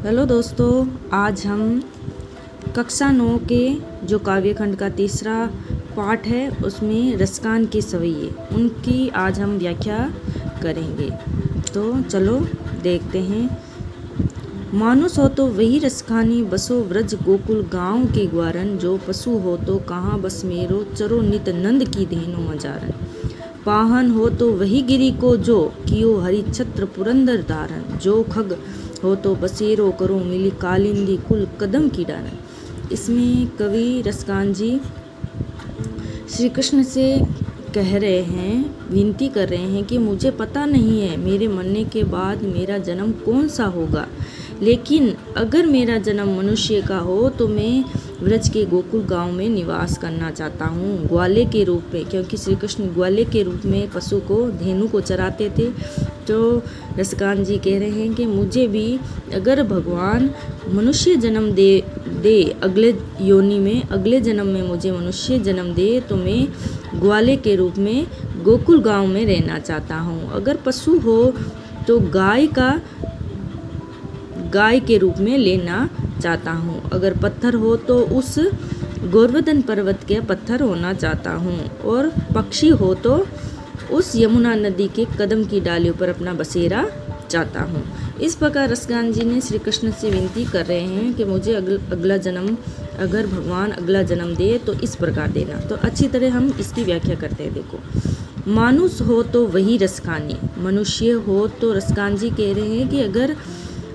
Hello दोस्तों, आज हम कक्षा 9 के जो काव्य खंड का तीसरा पाठ है उसमें रसकान के सवैये उनकी आज हम व्याख्या करेंगे। तो चलो देखते हैं। मानुष हो तो वही रसखानी, बसो व्रज गोकुल गाँव के ग्वारन। जो पशु हो तो कहाँ बस मेरो, चरो नित नंद की धेनु मजारन। पाहन हो तो वही गिरी को जो, कियो हरि छत्र पुरंदर धारन। जो खग हो तो बसेरो करो, मिली कालिंदी कुल कदम की डारन। इसमें कवि रसकान जी श्री कृष्ण से कह रहे हैं, विनती कर रहे हैं कि मुझे पता नहीं है मेरे मरने के बाद मेरा जन्म कौन सा होगा, लेकिन अगर मेरा जन्म मनुष्य का हो तो मैं व्रज के गोकुल गांव में निवास करना चाहता हूँ, ग्वाले के रूप में, क्योंकि श्री कृष्ण ग्वाले के रूप में पशु को, धेनु को चराते थे। तो रसकान जी कह रहे हैं कि मुझे भी अगर भगवान मनुष्य जन्म दे अगले योनि में, अगले जन्म में मुझे मनुष्य जन्म दे तो मैं ग्वाले के रूप में गोकुल गांव में रहना चाहता हूँ। अगर पशु हो तो गाय के रूप में लेना चाहता हूँ। अगर पत्थर हो तो उस गोवर्धन पर्वत के पत्थर होना चाहता हूँ, और पक्षी हो तो उस यमुना नदी के कदम की डालियों पर अपना बसेरा चाहता हूँ। इस प्रकार रसकान जी ने श्री कृष्ण से विनती कर रहे हैं कि मुझे अगला जन्म, अगर भगवान अगला जन्म दे तो इस प्रकार देना। तो अच्छी तरह हम इसकी व्याख्या करते हैं। देखो, मानुष हो तो वही रसखानी, मनुष्य हो तो रसकान जी कह रहे हैं कि अगर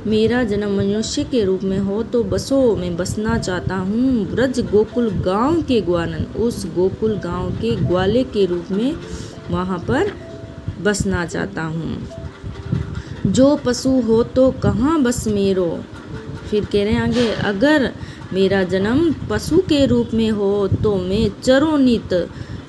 मेरा जन्म मनुष्य के रूप में हो तो बसो, मैं बसना चाहता हूँ ब्रज गोकुल गांव के ग्वालन, उस गोकुल गांव के ग्वाले के रूप में वहाँ पर बसना चाहता हूँ। जो पशु हो तो कहाँ बस मेरो, फिर कह रहे हैं आगे, अगर मेरा जन्म पशु के रूप में हो तो मैं चरो नित,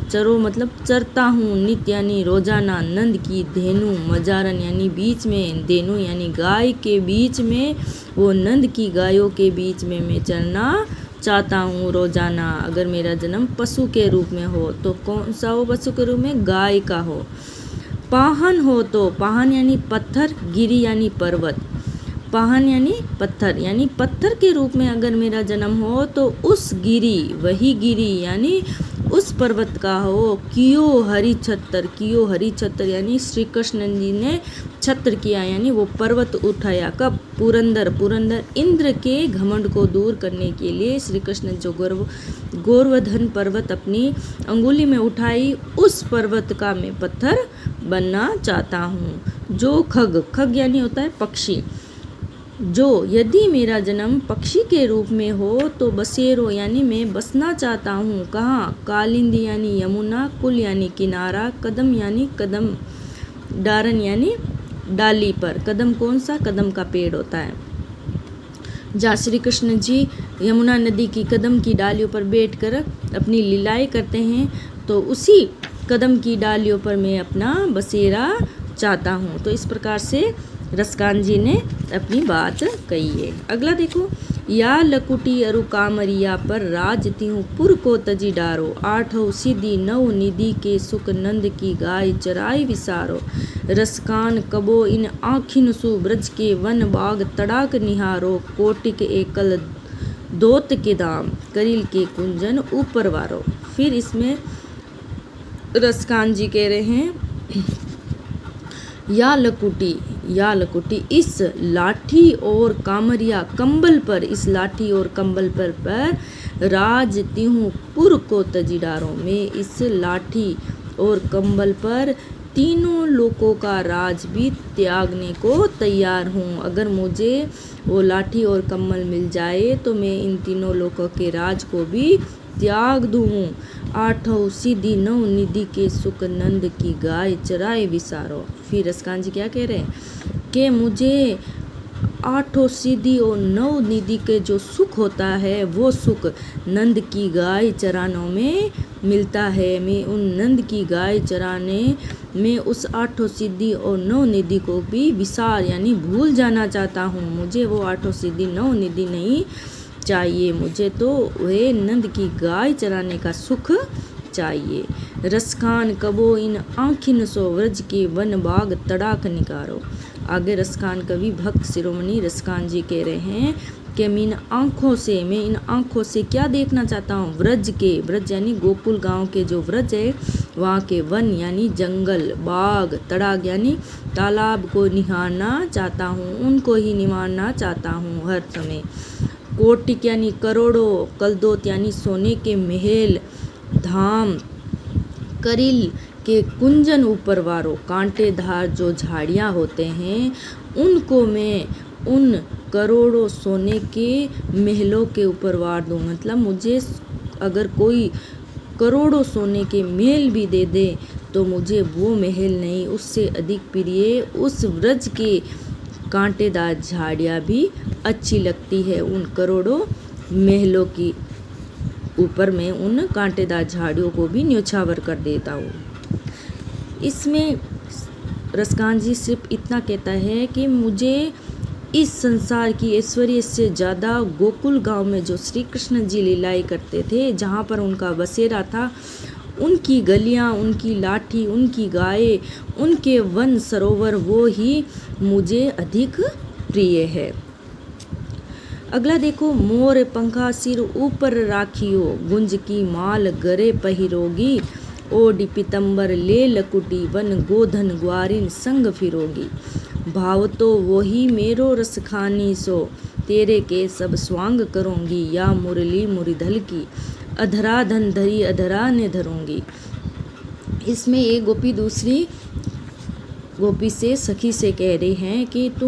चरो मतलब चरता हूँ, नित यानी रोजाना, नंद की धेनु, मजारन यानी बीच में, धेनु यानी गाय के बीच में, वो नंद की गायों के बीच में मैं चरना चाहता हूँ रोजाना। अगर मेरा जन्म पशु के रूप में हो तो कौन सा हो पशु के रूप में, गाय का हो। पाहन हो तो, पाहन यानी पत्थर, गिरी यानी पर्वत, पाहन यानी पत्थर के रूप में अगर मेरा जन्म हो तो उस गिरी, वही गिरी यानी उस पर्वत का हो। कियो हरि छत्र, कियो हरि छत्र यानी श्री कृष्ण जी ने छत्र किया, यानी वो पर्वत उठाया। कब? पुरंदर इंद्र के घमंड को दूर करने के लिए श्री कृष्ण जो गोवर्धन पर्वत अपनी अंगुली में उठाई, उस पर्वत का मैं पत्थर बनना चाहता हूँ। जो खग यानी होता है पक्षी, जो यदि मेरा जन्म पक्षी के रूप में हो तो बसेरो यानी मैं बसना चाहता हूँ। कहाँ? कालिंदी यानी यमुना, कुल यानी किनारा, कदम यानी कदम, डारन यानी डाली पर। कदम कौन सा? कदम का पेड़ होता है। जहाँ श्री कृष्ण जी यमुना नदी की कदम की डालियों पर बैठकर अपनी लीलाएं करते हैं, तो उसी कदम की डालियों पर मैं अपना बसेरा चाहता हूँ। तो इस प्रकार से रसकान जी ने अपनी बात कही है। अगला देखो, या लकुटी अरु कामरिया पर राजती हूँ पुर को तजी डारो। आठो सिद्धि नव निधि के सुख, नंद की गाय चराई विसारो। रसकान कबो इन आँखिन सु, ब्रज के वन बाग तड़ाक निहारो। कोटिक एकल दोत के दाम, करिल के कुंजन ऊपर वारो। फिर इसमें रसकान जी कह रहे हैं, या लकुटी इस लाठी और कामरिया कंबल पर, इस लाठी और कंबल पर राजती हूँ पुर को तजी डारो। मैं इस लाठी और कंबल पर तीनों लोकों का राज भी त्यागने को तैयार हूँ। अगर मुझे वो लाठी और कंबल मिल जाए तो मैं इन तीनों लोकों के राज को भी त्याग दूँ। आठों सिद्धि नौ निधि के सुख, नंद की गाय चराए विसारो। फिर रसकान जी क्या कह रहे हैं कि मुझे आठों सिद्धि और नौ निधि के जो सुख होता है वो सुख नंद की गाय चरानों में मिलता है। मैं उन नंद की गाय चराने में उस आठों सिद्धि और नौ निधि को भी विसार यानी भूल जाना चाहता हूँ। मुझे वो आठों सिद्धि नौ निधि नहीं चाहिए, मुझे तो वह नंद की गाय चराने का सुख चाहिए। रसखान कबो इन आँखिन सो, व्रज के वन बाग तड़ाक निकारो। आगे रसखान कवि भक्त शिरोमणि रसखान जी कह रहे हैं कि मैं इन आँखों से क्या देखना चाहता हूँ, व्रज यानी गोकुल गांव के जो व्रज है वहाँ के वन यानी जंगल, बाग, तड़ाग यानी तालाब को निहारना चाहता हूँ, उनको ही निहारना चाहता हूँ हर समय। कोटिक यानी करोड़ों, कलदोत यानी सोने के महल, धाम, करिल के कुंजन ऊपर वारों, कांटेदार जो झाड़ियाँ होते हैं उनको मैं उन करोड़ों सोने के महलों के ऊपर वार दूँ। मतलब मुझे अगर कोई करोड़ों सोने के महल भी दे दे तो मुझे वो महल नहीं, उससे अधिक प्रिय उस व्रज के कांटेदार झाड़ियाँ भी अच्छी लगती है। उन करोड़ों महलों की ऊपर मैं उन कांटेदार झाड़ियों को भी न्योछावर कर देता हूँ। इसमें रसखान जी सिर्फ इतना कहता है कि मुझे इस संसार की ऐश्वर्य से ज़्यादा गोकुल गांव में जो श्री कृष्ण जी लीलाएं करते थे, जहाँ पर उनका बसेरा था, उनकी गलियाँ, उनकी लाठी, उनकी गायें, उनके वन सरोवर, वो ही मुझे अधिक प्रिय है। अगला देखो, मोर पंखा सिर ऊपर राखियो, गुंज की माल गरे पहिरोगी, ओढ़ी पीतम्बर ले लकुटी, वन गोधन ग्वारिन संग फिरोगी। भाव तो वही मेरो रसखानी सो, तेरे के सब स्वांग करूँगी, या मुरली मुरिधल की, अधरा धन धरी अधरा ने धरूँगी। इसमें एक गोपी दूसरी गोपी से सखी से कह रही हैं कि तू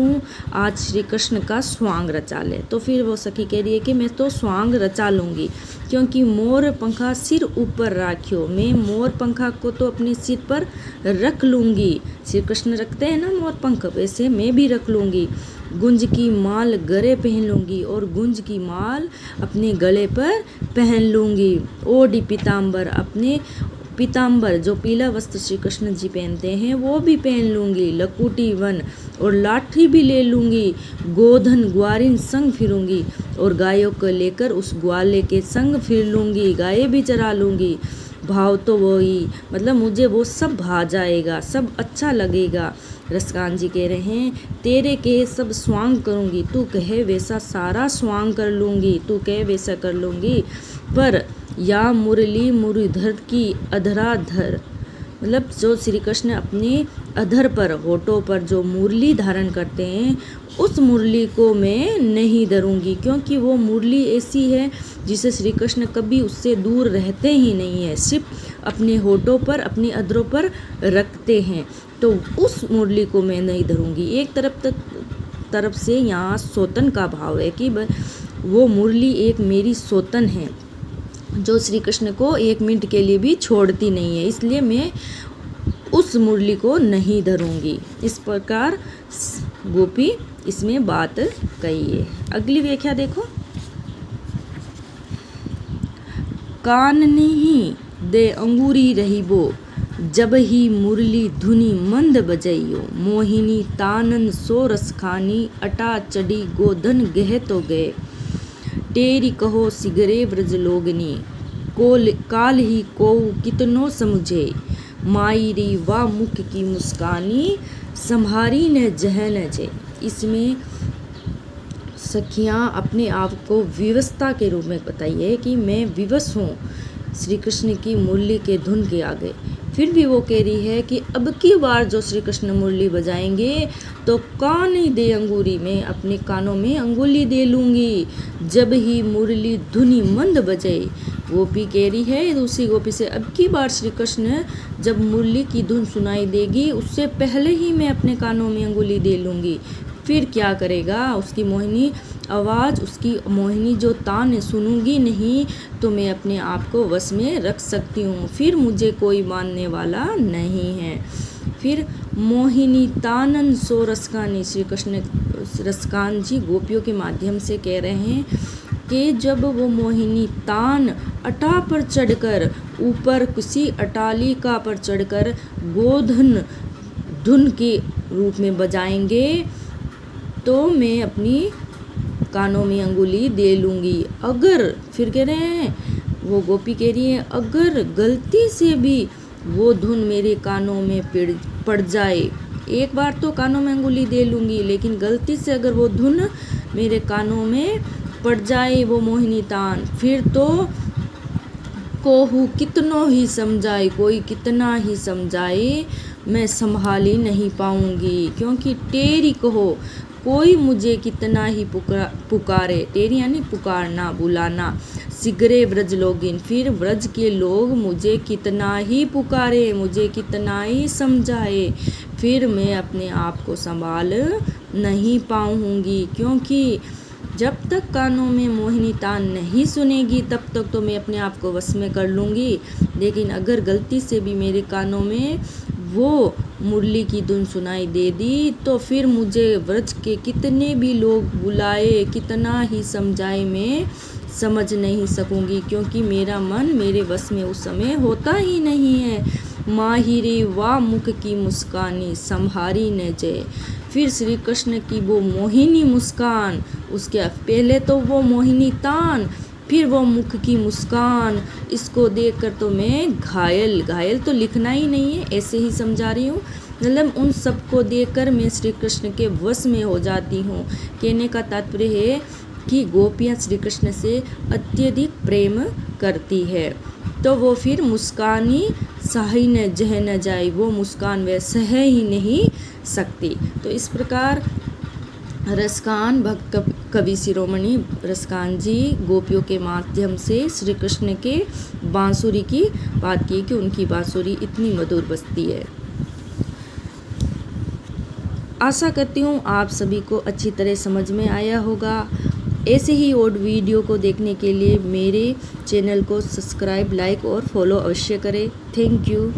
आज श्री कृष्ण का स्वांग रचा ले। तो फिर वो सखी कह रही है कि मैं तो स्वांग रचा लूँगी, क्योंकि मोर पंखा सिर ऊपर राखियो, मैं मोर पंखा को तो अपने सिर पर रख लूँगी। श्री कृष्ण रखते हैं ना मोर पंख, वैसे मैं भी रख लूँगी। गुंज की माल गले पहन लूँगी, और गुंज की माल अपने गले पर पहन लूँगी। ओढ़ी पीताम्बर, अपने पीताम्बर जो पीला वस्त्र श्री कृष्ण जी पहनते हैं वो भी पहन लूँगी। लकुटी वन, और लाठी भी ले लूँगी। गोधन ग्वारिन संग फिरूँगी, और गायों को लेकर उस ग्वाले के संग फिर लूँगी, गायें भी चरा लूँगी। भाव तो वही, मतलब मुझे वो सब भा जाएगा, सब अच्छा लगेगा। रसखान जी कह रहे हैं तेरे के सब स्वांग करूँगी, तू कहे वैसा सारा स्वांग कर लूँगी, तू कहे वैसा कर लूँगी। पर या मुरली मुरलीधर की अधराधर, मतलब जो श्री कृष्ण अपने अधर पर, होठों पर जो मुरली धारण करते हैं, उस मुरली को मैं नहीं धरूँगी, क्योंकि वो मुरली ऐसी है जिसे श्री कृष्ण कभी उससे दूर रहते ही नहीं है, सिर्फ अपने होठों पर, अपने अधरों पर रखते हैं। तो उस मुरली को मैं नहीं धरूँगी। एक तरफ से यहाँ सोतन का भाव है कि वो मुरली एक मेरी सोतन है जो श्री कृष्ण को एक मिनट के लिए भी छोड़ती नहीं है, इसलिए मैं उस मुरली को नहीं धरूँगी। इस प्रकार गोपी इसमें बात कही है। अगली व्याख्या देखो, कान नहीं दे अंगूरी रहीबो, जब ही मुरली धुनी मंद बजइयो, मोहिनी तानन सो रसखानी, अटा चढ़ी गोधन गह तो गए। टेरी कहो सिगरे व्रज लोगनी, काल ही को कितनो समझे, मायरी वा मुख की मुस्कानी, संभारी न जहन जे। इसमें सखियाँ अपने आप को विवशता के रूप में बताइए कि मैं विवश हूँ श्री कृष्ण की मुरली के धुन के आगे। फिर भी वो कह रही है कि अब की बार जो श्री कृष्ण मुरली बजाएंगे तो कान ही दे अंगूरी, में अपने कानों में अंगुली दे लूँगी, जब ही मुरली धुनी मंद बजे। गोपी कह रही है दूसरी गोपी से, अब की बार श्री कृष्ण जब मुरली की धुन सुनाई देगी उससे पहले ही मैं अपने कानों में अंगुली दे लूँगी। फिर क्या करेगा, उसकी मोहिनी आवाज़, उसकी मोहिनी जो तान सुनूंगी नहीं तो मैं अपने आप को वश में रख सकती हूँ, फिर मुझे कोई मानने वाला नहीं है। फिर मोहिनी तानन सो रसखानी, श्री कृष्ण रसखान जी गोपियों के माध्यम से कह रहे हैं कि जब वो मोहिनी तान अटा पर चढ़कर, ऊपर किसी अटालिका पर चढ़कर गोधन धुन के रूप में बजाएंगे तो मैं अपनी कानों में अंगुली दे लूँगी। अगर, फिर कह रहे हैं वो गोपी कह रही है, अगर गलती से भी वो धुन मेरे कानों में पड़ जाए, एक बार तो कानों में अंगुली दे लूँगी, लेकिन गलती से अगर वो धुन मेरे कानों में पड़ जाए वो मोहिनी तान, फिर तो कोहू कितनो ही समझाए, कोई कितना ही समझाए, मैं संभाल ही नहीं पाऊंगी। क्योंकि टेरी कहो कोई मुझे कितना ही पुकारे, टेरी यानी पुकारना, बुलाना। सिगरे व्रज लोगिन, फिर व्रज के लोग मुझे कितना ही पुकारे, मुझे कितना ही समझाए, फिर मैं अपने आप को संभाल नहीं पाऊंगी। क्योंकि जब तक कानों में मोहिनी तान नहीं सुनेगी तब तक तो मैं अपने आप को वश में कर लूँगी, लेकिन अगर गलती से भी मेरे कानों में वो मुरली की धुन सुनाई दे दी तो फिर मुझे व्रज के कितने भी लोग बुलाए, कितना ही समझाए, मैं समझ नहीं सकूँगी। क्योंकि मेरा मन मेरे वश में उस समय होता ही नहीं है। माहिरे वाह मुख की मुस्कानी संहारी न जय, फिर श्री कृष्ण की वो मोहिनी मुस्कान, उसके पहले तो वो मोहिनी तान, फिर वो मुख की मुस्कान, इसको देखकर तो मैं घायल, घायल तो लिखना ही नहीं है, ऐसे ही समझा रही हूँ। मतलब उन सबको देखकर मैं श्री कृष्ण के वश में हो जाती हूँ। कहने का तात्पर्य है कि गोपियाँ श्री कृष्ण से अत्यधिक प्रेम करती है, तो वो फिर मुस्कानी सही न जह न जाए, वो मुस्कान वह सह ही नहीं सकती। तो इस प्रकार रसकान भक्त कवि शिरोमणि रसकान जी गोपियों के माध्यम से श्री कृष्ण के बांसुरी की बात की कि उनकी बांसुरी इतनी मधुर बजती है। आशा करती हूँ आप सभी को अच्छी तरह समझ में आया होगा। ऐसे ही और वीडियो को देखने के लिए मेरे चैनल को सब्सक्राइब, लाइक और फॉलो अवश्य करें। Thank you.